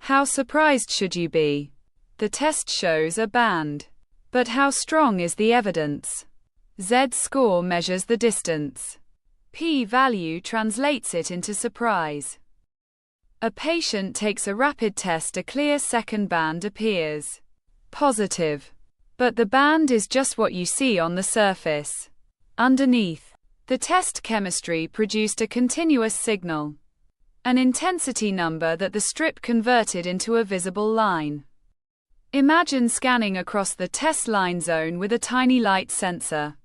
How surprised should you be? The test shows a band. But how strong is the evidence? Z-score measures the distance. P-value translates it into surprise. A patient takes a rapid test, a clear second band appears. Positive. But the band is just what you see on the surface. Underneath, the test chemistry produced a continuous signal. An intensity number that the strip converted into a visible line. Imagine scanning across the test line zone with a tiny light sensor.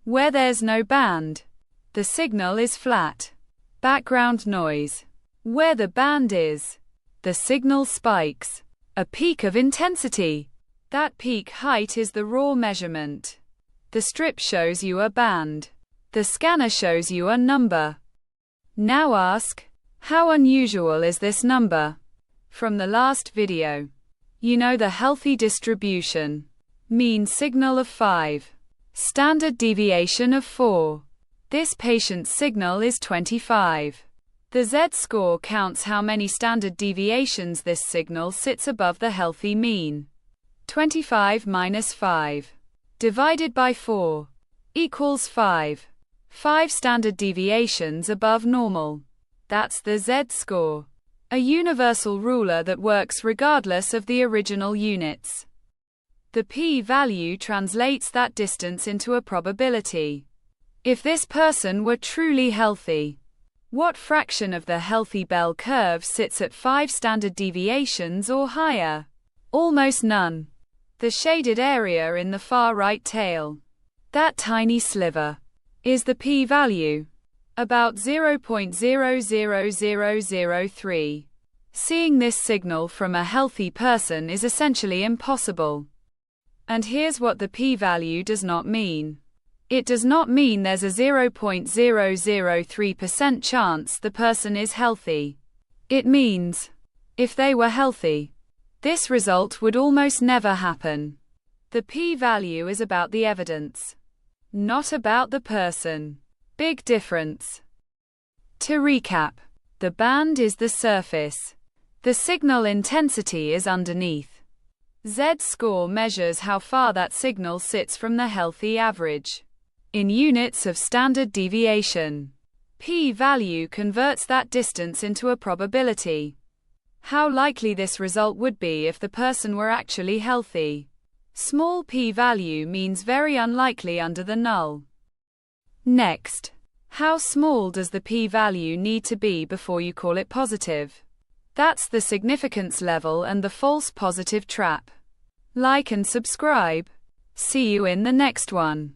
Where there's no band, the signal is flat. Background noise. Where the band is, the signal spikes. A peak of intensity. That peak height is the raw measurement. The strip shows you a band. The scanner shows you a number. Now ask, how unusual is this number? From the last video, you know the healthy distribution. Mean signal of 5. Standard deviation of 4. This patient's signal is 25. The Z-score counts how many standard deviations this signal sits above the healthy mean. 25 minus 5 divided by 4 equals 5. 5 standard deviations above normal. That's the Z-score. A universal ruler that works regardless of the original units. The p-value translates that distance into a probability. If this person were truly healthy, what fraction of the healthy bell curve sits at 5 standard deviations or higher? Almost none. The shaded area in the far right tail, that tiny sliver, is the p-value. About 0.00003. Seeing this signal from a healthy person is essentially impossible. And here's what the p-value does not mean. It does not mean there's a 0.003% chance the person is healthy. It means, if they were healthy, this result would almost never happen. The p-value is about the evidence, not about the person. Big difference. To recap, the band is the surface. The signal intensity is underneath. Z-score measures how far that signal sits from the healthy average. In units of standard deviation. P-value converts that distance into a probability. How likely this result would be if the person were actually healthy. Small p-value means very unlikely under the null. Next, how small does the p-value need to be before you call it positive? That's the significance level and the false positive trap. Like and subscribe. See you in the next one.